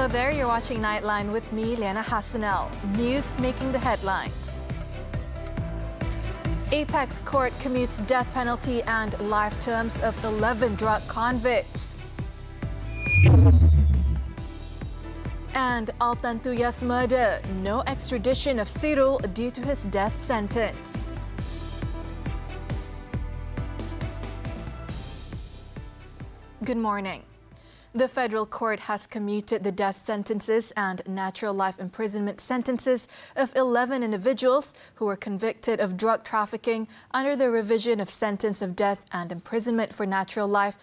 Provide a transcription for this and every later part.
there, you're watching Nightline with me, Liyana Hassanel. News making the headlines. Apex Court commutes death penalty and life terms of 11 drug convicts. And Altantuya's murder, no extradition of Cyril due to his death sentence. Good morning. The federal court has commuted the death sentences and natural life imprisonment sentences of 11 individuals who were convicted of drug trafficking under the revision of sentence of death and imprisonment for natural life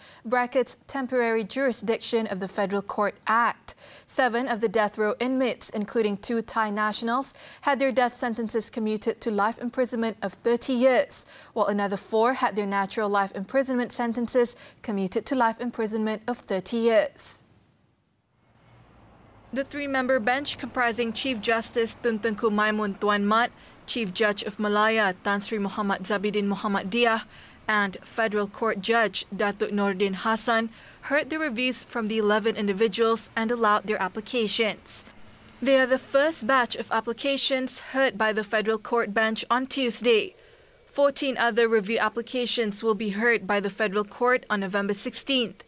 (temporary jurisdiction of the Federal Court Act). 7 of the death row inmates, including 2 Thai nationals, had their death sentences commuted to life imprisonment of 30 years, while another 4 had their natural life imprisonment sentences commuted to life imprisonment of 30 years. The 3-member bench comprising Chief Justice Tun Tengku Maimun Tuan Mat, Chief Judge of Malaya Tan Sri Muhammad Zabidin Muhammad Diah, and Federal Court Judge Datuk Nordin Hassan heard the reviews from the 11 individuals and allowed their applications. They are the first batch of applications heard by the Federal Court bench on Tuesday. 14 other review applications will be heard by the Federal Court on November 16th.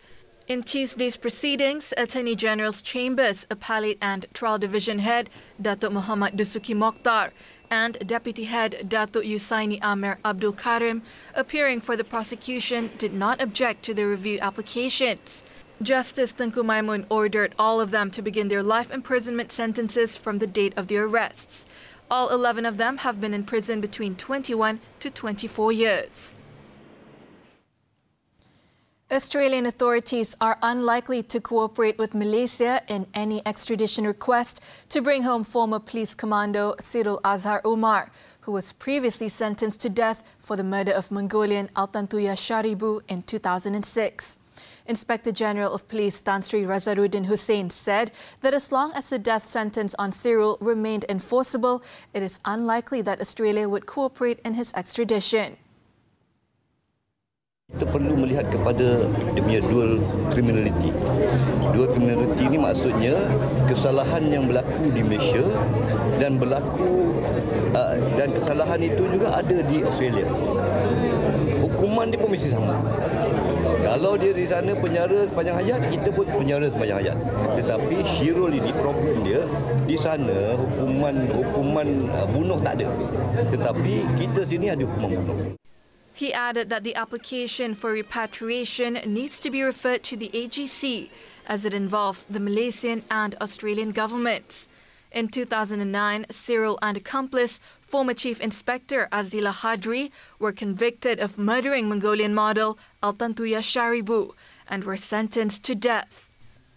In Tuesday's proceedings, Attorney General's Chambers Appellate and Trial Division Head Datuk Muhammad Dusuki Mokhtar and Deputy Head Datuk Yusaini Amer Abdul Karim, appearing for the prosecution, did not object to the review applications. Justice Tengku Maimun ordered all of them to begin their life imprisonment sentences from the date of the arrests. All 11 of them have been in prison between 21 to 24 years. Australian authorities are unlikely to cooperate with Malaysia in any extradition request to bring home former police commando Cyril Azhar Umar, who was previously sentenced to death for the murder of Mongolian Altantuya Sharibu in 2006. Inspector General of Police Tan Sri Razaruddin Hussein said that as long as the death sentence on Cyril remained enforceable, it is unlikely that Australia would cooperate in his extradition. Kita perlu melihat kepada dia punya dual criminality. Dual criminality ini maksudnya kesalahan yang berlaku di Malaysia dan dan kesalahan itu juga ada di Australia. Hukuman dia pun mesti sama. Kalau dia di sana penjara sepanjang hayat, kita pun penjara sepanjang hayat. Tetapi Cyril ini problem dia di sana hukuman bunuh tak ada. Tetapi kita sini ada hukuman bunuh. He added that the application for repatriation needs to be referred to the AGC as it involves the Malaysian and Australian governments. In 2009, Cyril and accomplice, former Chief Inspector Azila Hadri, were convicted of murdering Mongolian model Altantuya Sharibu and were sentenced to death.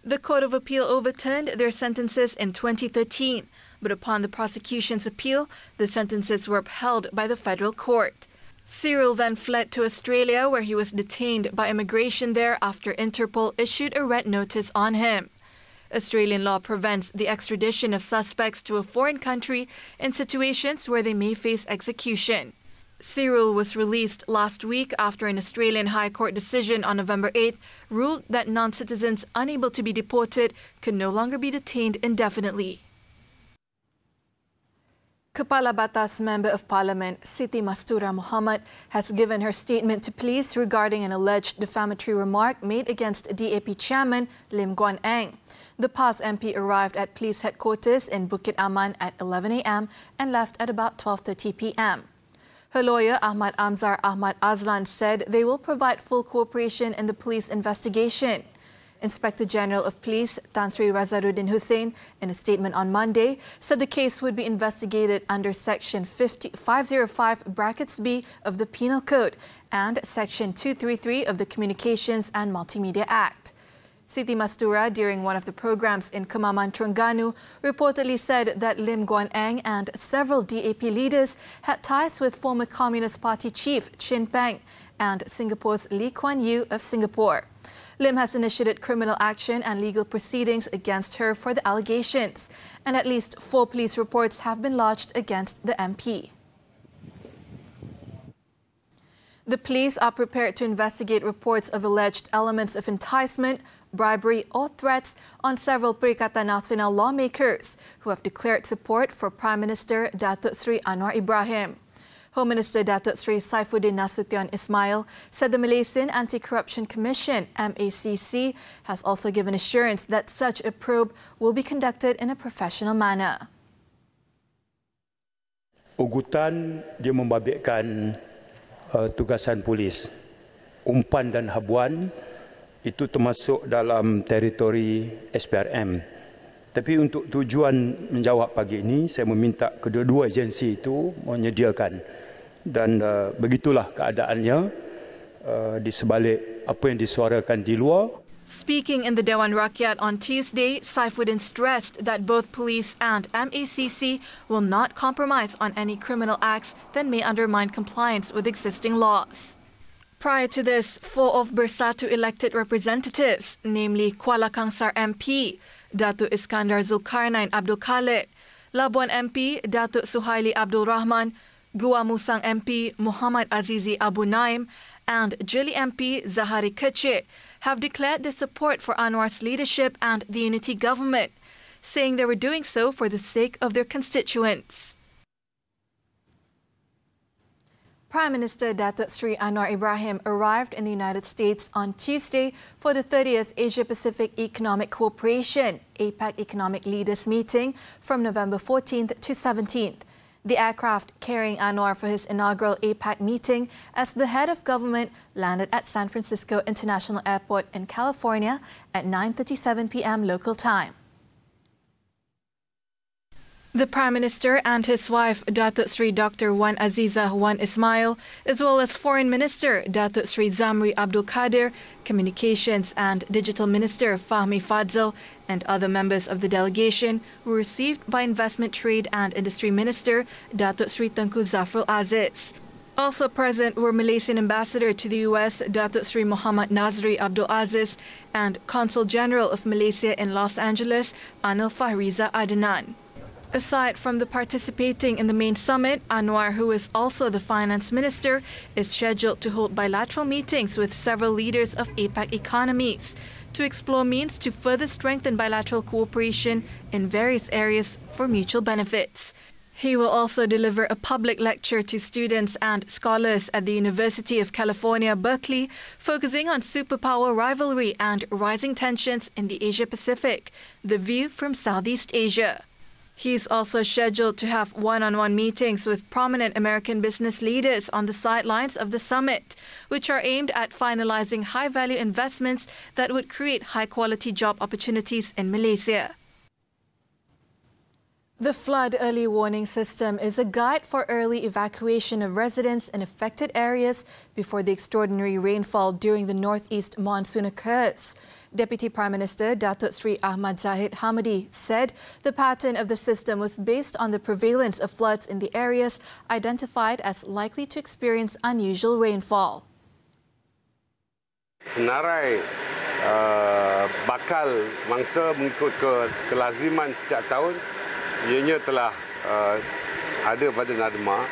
The Court of Appeal overturned their sentences in 2013, but upon the prosecution's appeal, the sentences were upheld by the federal court. Cyril then fled to Australia, where he was detained by immigration there after Interpol issued a red notice on him. Australian law prevents the extradition of suspects to a foreign country in situations where they may face execution. Cyril was released last week after an Australian High Court decision on November 8th ruled that non-citizens unable to be deported could no longer be detained indefinitely. Kepala Batas Member of Parliament Siti Mastura Mohamad has given her statement to police regarding an alleged defamatory remark made against DAP Chairman Lim Guan Eng. The PAS MP arrived at police headquarters in Bukit Aman at 11 a.m. and left at about 12:30 p.m. Her lawyer Ahmad Amzar Ahmad Azlan said they will provide full cooperation in the police investigation. Inspector General of Police Tan Sri Razaruddin Hussein, in a statement on Monday, said the case would be investigated under Section 505(b) of the Penal Code and Section 233 of the Communications and Multimedia Act. Siti Mastura, during one of the programs in Kemaman, Terengganu, reportedly said that Lim Guan Eng and several DAP leaders had ties with former Communist Party chief Chin Peng and Singapore's Lee Kuan Yew of Singapore. Lim has initiated criminal action and legal proceedings against her for the allegations, and at least 4 police reports have been lodged against the MP. The police are prepared to investigate reports of alleged elements of enticement, bribery or threats on several Perikatan Nasional lawmakers who have declared support for Prime Minister Datuk Seri Anwar Ibrahim. Home Minister Datuk Seri Saifuddin Nasution Ismail said the Malaysian Anti-Corruption Commission, MACC, has also given assurance that such a probe will be conducted in a professional manner. Ugutan dia membabitkan tugasan polis. Umpan dan habuan itu termasuk dalam teritori SPRM. Tapi untuk tujuan menjawab pagi ini, saya meminta kedua-dua agensi itu menyediakan. Dan begitulah keadaannya di sebalik apa yang disuarakan di luar. Speaking in the Dewan Rakyat on Tuesday, Saifuddin stressed that both police and MACC will not compromise on any criminal acts that may undermine compliance with existing laws. Prior to this, 4 of Bersatu elected representatives, namely Kuala Kangsar MP, Datuk Iskandar Zulkarnain Abdul Khalid, Labuan MP, Datuk Suhaili Abdul Rahman, Gua Musang MP, Muhammad Azizi Abu Naim, and Jili MP, Zahari Kecik, have declared their support for Anwar's leadership and the unity government, saying they were doing so for the sake of their constituents. Prime Minister Datuk Seri Anwar Ibrahim arrived in the United States on Tuesday for the 30th Asia-Pacific Economic Cooperation APEC Economic Leaders Meeting from November 14th to 17th. The aircraft carrying Anwar for his inaugural APEC meeting as the head of government landed at San Francisco International Airport in California at 9:37 p.m. local time. The Prime Minister and his wife, Datuk Seri Dr. Wan Azizah Wan Ismail, as well as Foreign Minister Datuk Seri Zamri Abdul Kadir, Communications and Digital Minister Fahmi Fadzil, and other members of the delegation were received by Investment, Trade and Industry Minister Datuk Seri Tengku Zafrul Aziz. Also present were Malaysian Ambassador to the US, Datuk Seri Muhammad Nazri Abdul Aziz, and Consul General of Malaysia in Los Angeles, Anil Fahriza Adnan. Aside from the participating in the main summit, Anwar, who is also the finance minister, is scheduled to hold bilateral meetings with several leaders of APEC economies to explore means to further strengthen bilateral cooperation in various areas for mutual benefits. He will also deliver a public lecture to students and scholars at the University of California, Berkeley, focusing on superpower rivalry and rising tensions in the Asia-Pacific, the view from Southeast Asia. He is also scheduled to have one-on-one meetings with prominent American business leaders on the sidelines of the summit, which are aimed at finalizing high-value investments that would create high-quality job opportunities in Malaysia. The flood early warning system is a guide for early evacuation of residents in affected areas before the extraordinary rainfall during the northeast monsoon occurs. Deputy Prime Minister Datuk Seri Ahmad Zahid Hamidi said the pattern of the system was based on the prevalence of floods in the areas identified as likely to experience unusual rainfall. Senarai bakal mangsa mengikut kelaziman setiap tahun, ianya telah ada pada Nadma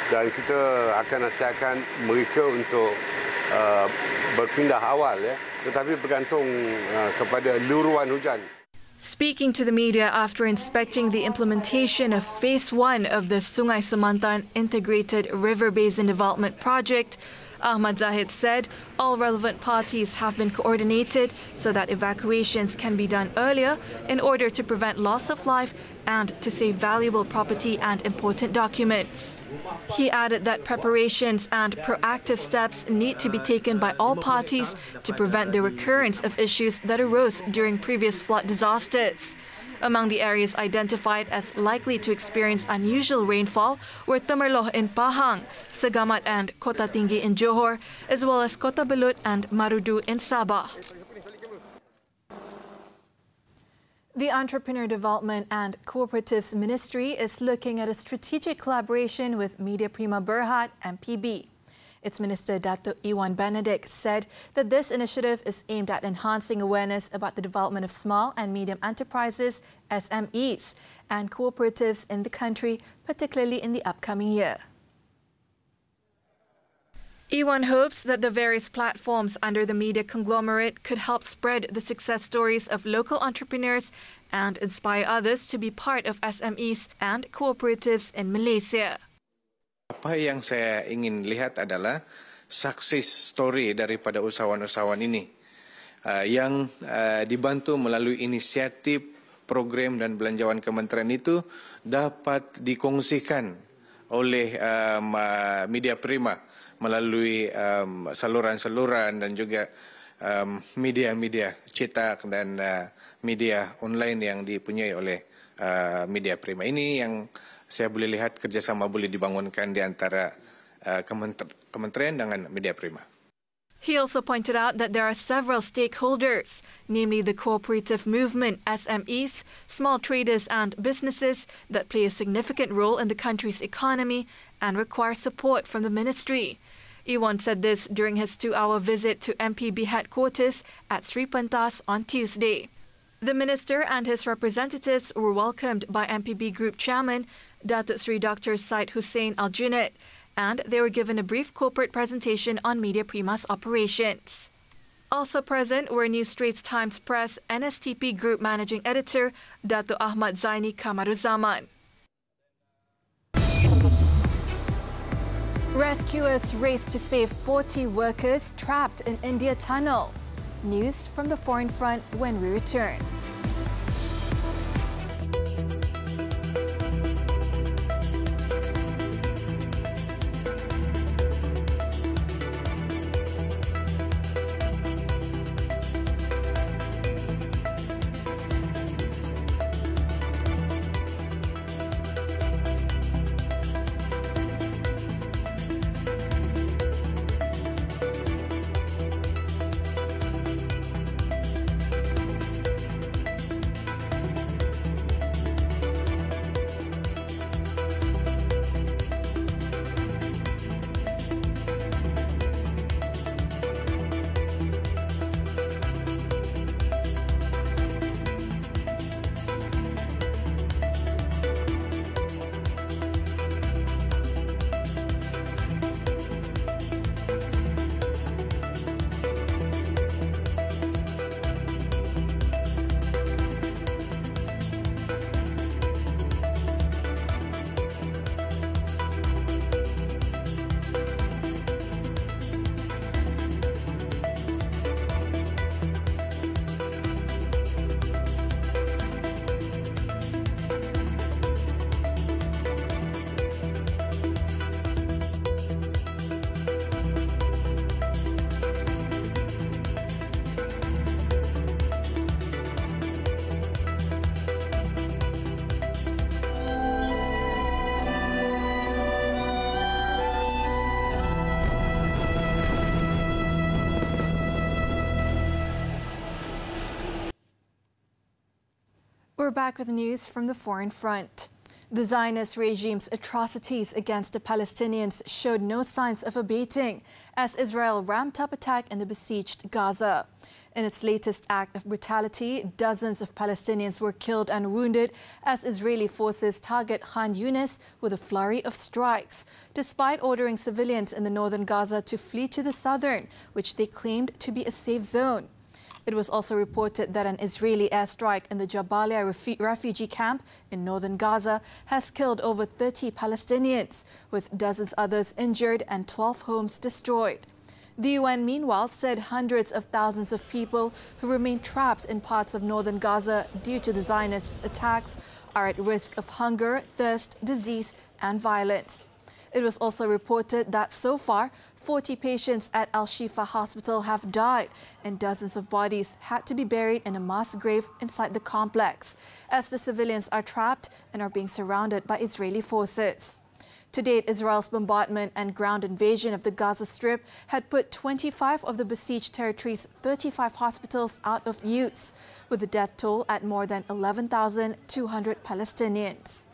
dan kita akan nasihatkan mereka untuk berpindah awal tetapi bergantung kepada luruan hujan. Speaking to the media after inspecting the implementation of Phase 1 of the Sungai Semantan Integrated River Basin Development Project, Ahmad Zahid said all relevant parties have been coordinated so that evacuations can be done earlier in order to prevent loss of life and to save valuable property and important documents. He added that preparations and proactive steps need to be taken by all parties to prevent the recurrence of issues that arose during previous flood disasters. Among the areas identified as likely to experience unusual rainfall were Temerloh in Pahang, Segamat and Kota Tinggi in Johor, as well as Kota Belud and Marudu in Sabah. The Entrepreneur Development and Cooperatives Ministry is looking at a strategic collaboration with Media Prima Berhad and PB. Its Minister Datuk Iwan Benedict said that this initiative is aimed at enhancing awareness about the development of small and medium enterprises, SMEs, and cooperatives in the country, particularly in the upcoming year. Iwan hopes that the various platforms under the media conglomerate could help spread the success stories of local entrepreneurs and inspire others to be part of SMEs and cooperatives in Malaysia. Apa yang saya ingin lihat adalah success story daripada usahawan-usahawan ini yang dibantu melalui inisiatif, program dan belanjawan kementerian itu dapat dikongsikan oleh media prima melalui saluran-saluran dan juga media-media cetak dan media online yang dipunyai oleh media prima. Ini yang saya boleh lihat kerjasama boleh dibangunkan di antara kementerian dengan media prima. He also pointed out that there are several stakeholders, namely the cooperative movement, SMEs, small traders and businesses that play a significant role in the country's economy and require support from the ministry. Iwan said this during his 2-hour visit to MPB headquarters at Sri Pentas on Tuesday. The minister and his representatives were welcomed by MPB Group Chairman Datuk Sri Dr. Syed Hussein Al-Junaid, and they were given a brief corporate presentation on Media Prima's operations. Also present were New Straits Times Press NSTP Group Managing Editor Datuk Ahmad Zaini Kamaruzaman. Rescuers race to save 40 workers trapped in India tunnel. News from the Foreign Front when we return. We're back with news from the Foreign Front. The Zionist regime's atrocities against the Palestinians showed no signs of abating as Israel ramped up attack in the besieged Gaza. In its latest act of brutality, dozens of Palestinians were killed and wounded as Israeli forces target Khan Yunis with a flurry of strikes, despite ordering civilians in the northern Gaza to flee to the southern, which they claimed to be a safe zone. It was also reported that an Israeli airstrike in the Jabalia refugee camp in northern Gaza has killed over 30 Palestinians, with dozens others injured and 12 homes destroyed. The UN, meanwhile, said hundreds of thousands of people who remain trapped in parts of northern Gaza due to the Zionists' attacks are at risk of hunger, thirst, disease and violence. It was also reported that so far, 40 patients at Al-Shifa Hospital have died and dozens of bodies had to be buried in a mass grave inside the complex, as the civilians are trapped and are being surrounded by Israeli forces. To date, Israel's bombardment and ground invasion of the Gaza Strip had put 25 of the besieged territory's 35 hospitals out of use, with the death toll at more than 11,200 Palestinians.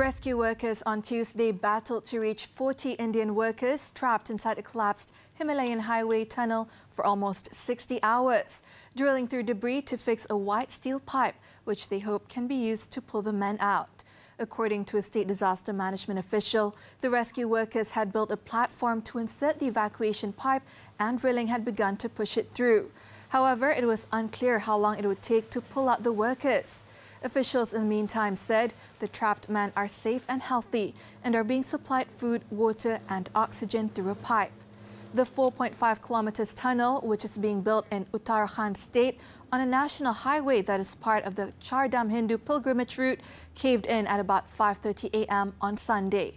Rescue workers on Tuesday battled to reach 40 Indian workers trapped inside a collapsed Himalayan highway tunnel for almost 60 hours, drilling through debris to fix a white steel pipe, which they hope can be used to pull the men out. According to a state disaster management official, the rescue workers had built a platform to insert the evacuation pipe and drilling had begun to push it through. However, it was unclear how long it would take to pull out the workers. Officials in the meantime said the trapped men are safe and healthy and are being supplied food, water and oxygen through a pipe. The 4.5 kilometers tunnel, which is being built in Uttarakhand state on a national highway that is part of the Char Dham Hindu pilgrimage route, caved in at about 5:30 a.m. on Sunday.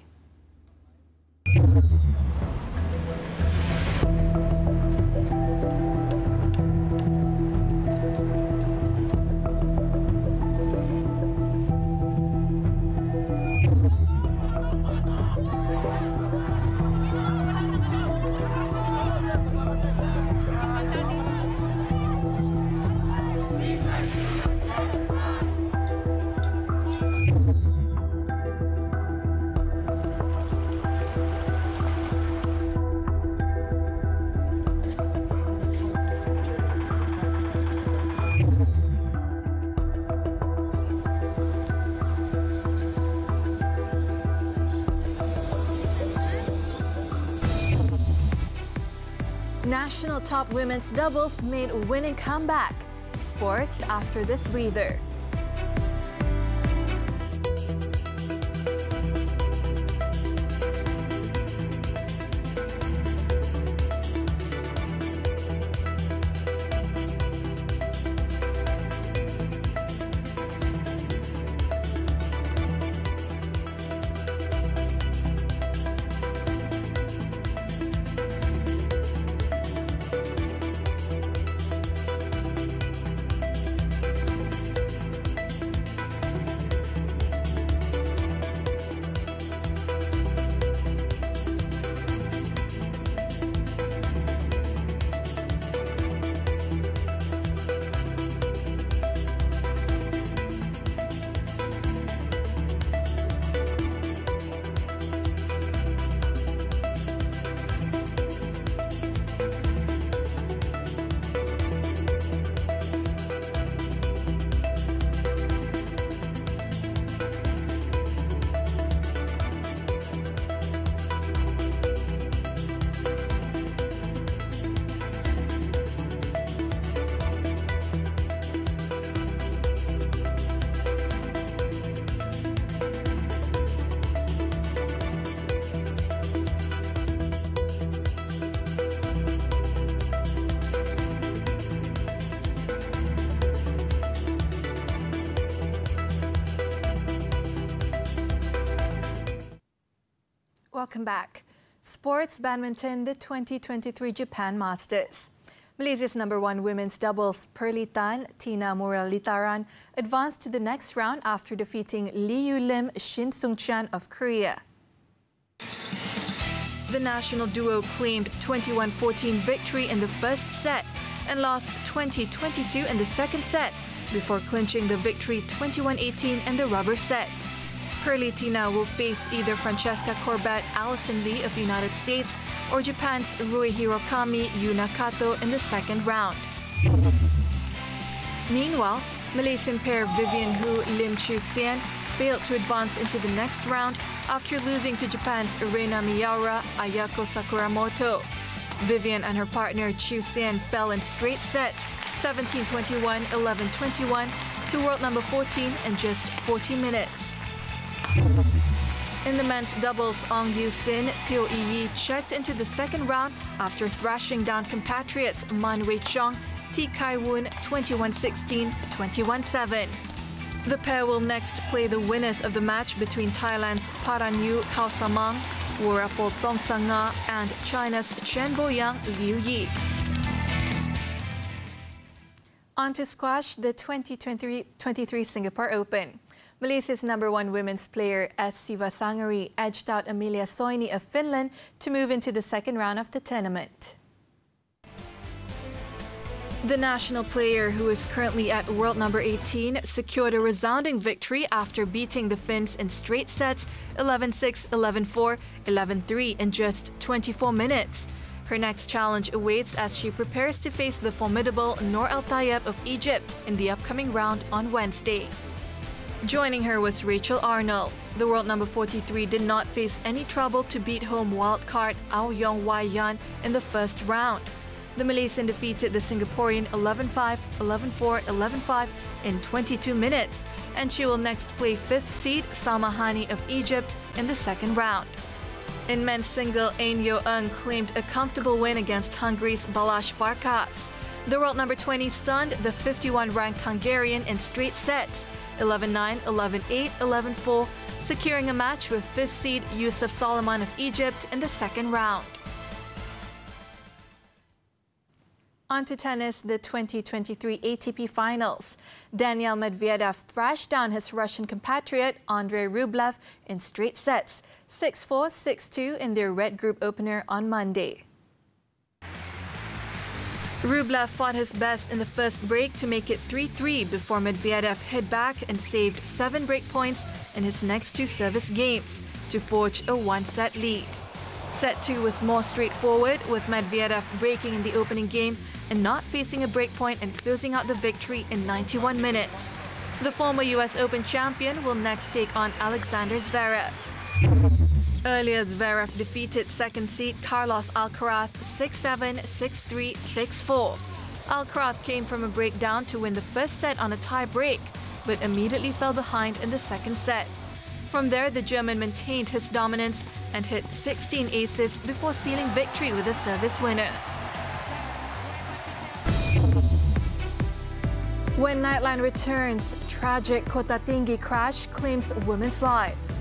National top women's doubles made a winning comeback. Sports after this breather. Welcome back. Sports badminton, the 2023 Japan Masters. Malaysia's #1 women's doubles Pearly Tan, Tina Muralidharan advanced to the next round after defeating Lee Yu Lim, Shin Sung Chan of Korea. The national duo claimed 21-14 victory in the first set and lost 20-22 in the second set before clinching the victory 21-18 in the rubber set. Pearly Tina will face either Francesca Corbett, Alison Lee of the United States or Japan's Rui Hirokami, Yuna Kato in the second round. Meanwhile, Malaysian pair Vivian Hu, Lim Chu Sian failed to advance into the next round after losing to Japan's Reina Miyaura, Ayako Sakuramoto. Vivian and her partner Chu Sian fell in straight sets, 17-21, 11-21 to world number 14 in just 40 minutes. In the men's doubles, Ong Yu Sin, Teo Yi checked into the second round after thrashing down compatriots Man Wei Chong, T Kai Woon 21-16, 21-7. The pair will next play the winners of the match between Thailand's Paranyu Kaosamang, Warapol Tongsanga and China's Chen Boyang Liu Yi. On to squash, the 2023 Singapore Open. Malaysia's #1 women's player S. Sivasangari edged out Emilia Soini of Finland to move into the second round of the tournament. The national player, who is currently at world number 18, secured a resounding victory after beating the Finns in straight sets 11-6, 11-4, 11-3 in just 24 minutes. Her next challenge awaits as she prepares to face the formidable Noor Al Tayeb of Egypt in the upcoming round on Wednesday. Joining her was Rachel Arnold. The world number 43 did not face any trouble to beat home wildcard Ao Yong Wai Yan in the first round. The Malaysian defeated the Singaporean 11-5, 11-4, 11-5 in 22 minutes, and she will next play 5th seed Salma Hani of Egypt in the second round. In men's single, Ain Yo Eung claimed a comfortable win against Hungary's Balázs Farkas. The world number 20 stunned the 51-ranked Hungarian in straight sets 11-9, 11-8, 11-4, securing a match with 5th seed Yusuf Solomon of Egypt in the second round. On to tennis, the 2023 ATP Finals. Daniil Medvedev thrashed down his Russian compatriot Andrei Rublev in straight sets, 6-4, 6-2 in their red group opener on Monday. Rublev fought his best in the first break to make it 3-3 before Medvedev hit back and saved 7 break points in his next 2 service games to forge a 1-set lead. Set 2 was more straightforward, with Medvedev breaking in the opening game and not facing a breakpoint and closing out the victory in 91 minutes. The former US Open champion will next take on Alexander Zverev. Earlier, Zverev defeated second seed Carlos Alcaraz 6-7, 6-3, 6-4. Alcaraz came from a breakdown to win the first set on a tie break, but immediately fell behind in the second set. From there, the German maintained his dominance and hit 16 aces before sealing victory with a service winner. When Nightline returns, tragic Kota Tinggi crash claims women's life.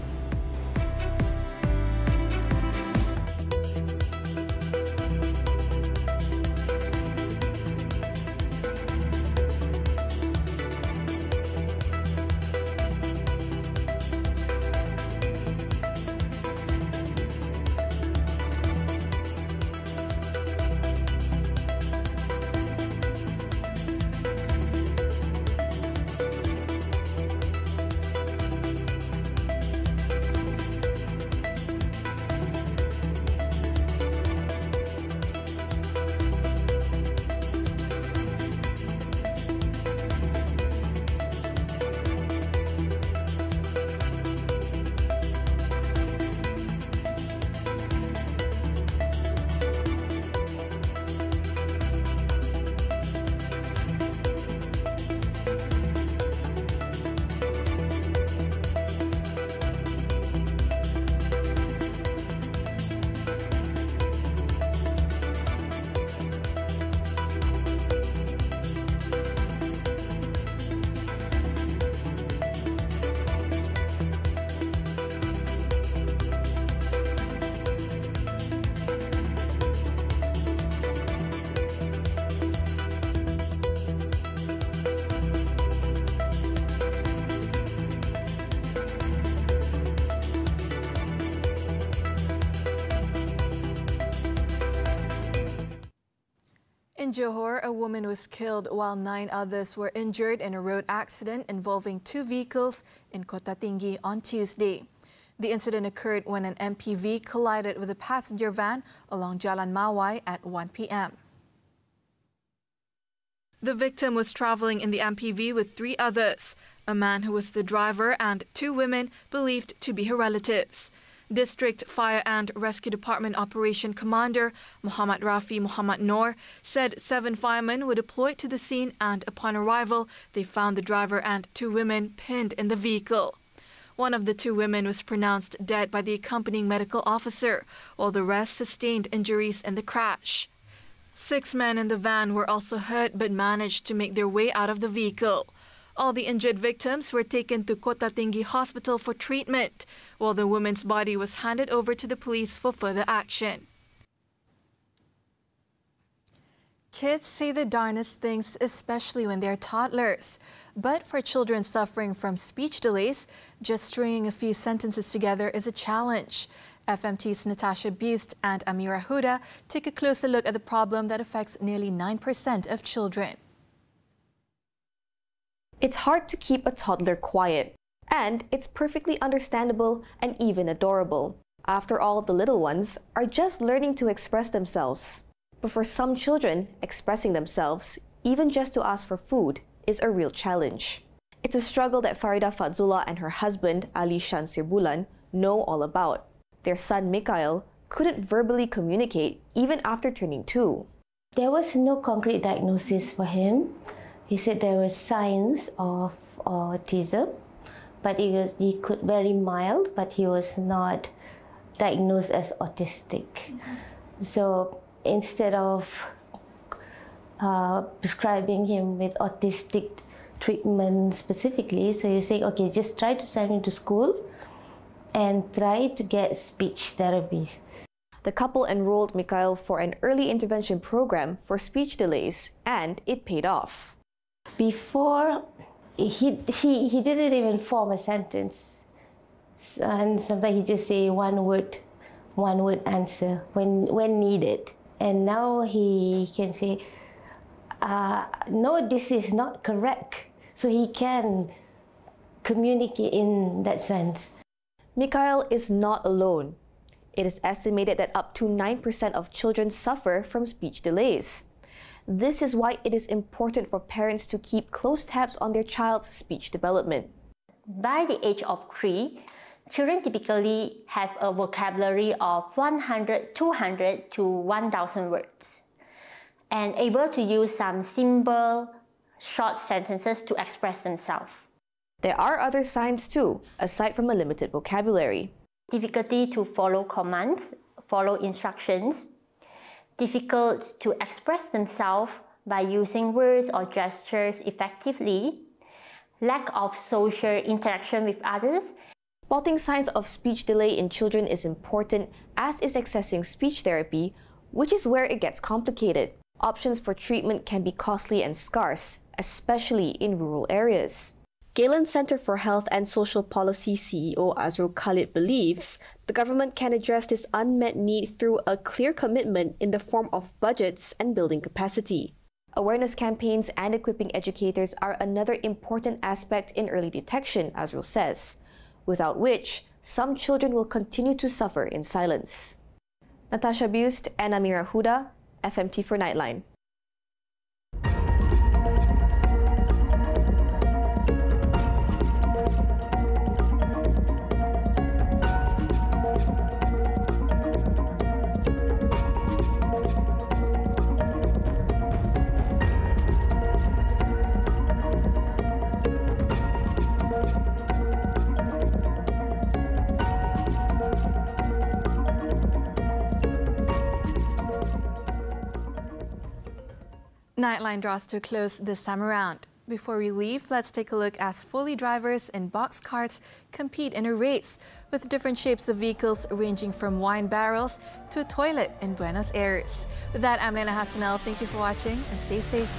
In Johor, a woman was killed while 9 others were injured in a road accident involving 2 vehicles in Kota Tinggi on Tuesday. The incident occurred when an MPV collided with a passenger van along Jalan Mawai at 1 p.m. The victim was traveling in the MPV with 3 others, a man who was the driver and 2 women believed to be her relatives. District Fire and Rescue Department Operation Commander Muhammad Rafi Muhammad Noor said 7 firemen were deployed to the scene, and upon arrival, they found the driver and 2 women pinned in the vehicle. One of the 2 women was pronounced dead by the accompanying medical officer, while the rest sustained injuries in the crash. 6 men in the van were also hurt but managed to make their way out of the vehicle. All the injured victims were taken to Kota Tinggi Hospital for treatment, while the woman's body was handed over to the police for further action. Kids say the darnest things, especially when they're toddlers. But for children suffering from speech delays, just stringing a few sentences together is a challenge. FMT's Natasha Buist and Amira Huda take a closer look at the problem that affects nearly 9% of children. It's hard to keep a toddler quiet, and it's perfectly understandable and even adorable. After all, the little ones are just learning to express themselves. But for some children, expressing themselves, even just to ask for food, is a real challenge. It's a struggle that Farida Fadzullah and her husband, Ali Shansir Bulan, know all about. Their son, Mikhail, couldn't verbally communicate even after turning 2. There was no concrete diagnosis for him. He said there were signs of autism, but he could very mild, but he was not diagnosed as autistic. So instead of prescribing him with autistic treatment specifically, so you say, okay, just try to send him to school and try to get speech therapy. The couple enrolled Mikhail for an early intervention program for speech delays, and it paid off. Before, he didn't even form a sentence, and sometimes he just say one word answer when needed. And now he can say, no, this is not correct. So he can communicate in that sense. Mikhail is not alone. It is estimated that up to 9% of children suffer from speech delays. This is why it is important for parents to keep close tabs on their child's speech development. By the age of 3, children typically have a vocabulary of 100, 200 to 1,000 words and able to use some simple, short sentences to express themselves. There are other signs too, aside from a limited vocabulary. Difficulty to follow commands, follow instructions, difficult to express themselves by using words or gestures effectively, lack of social interaction with others. Spotting signs of speech delay in children is important, as is accessing speech therapy, which is where it gets complicated. Options for treatment can be costly and scarce, especially in rural areas. Galen Center for Health and Social Policy CEO Azrul Khalid believes the government can address this unmet need through a clear commitment in the form of budgets and building capacity. Awareness campaigns and equipping educators are another important aspect in early detection, Azrul says, without which some children will continue to suffer in silence. Natasha Buist and Amira Huda, FMT for Nightline. Nightline draws to a close this time around. Before we leave, let's take a look as Foley drivers and box carts compete in a race with different shapes of vehicles ranging from wine barrels to a toilet in Buenos Aires. With that, I'm Liyana Hassanel. Thank you for watching and stay safe.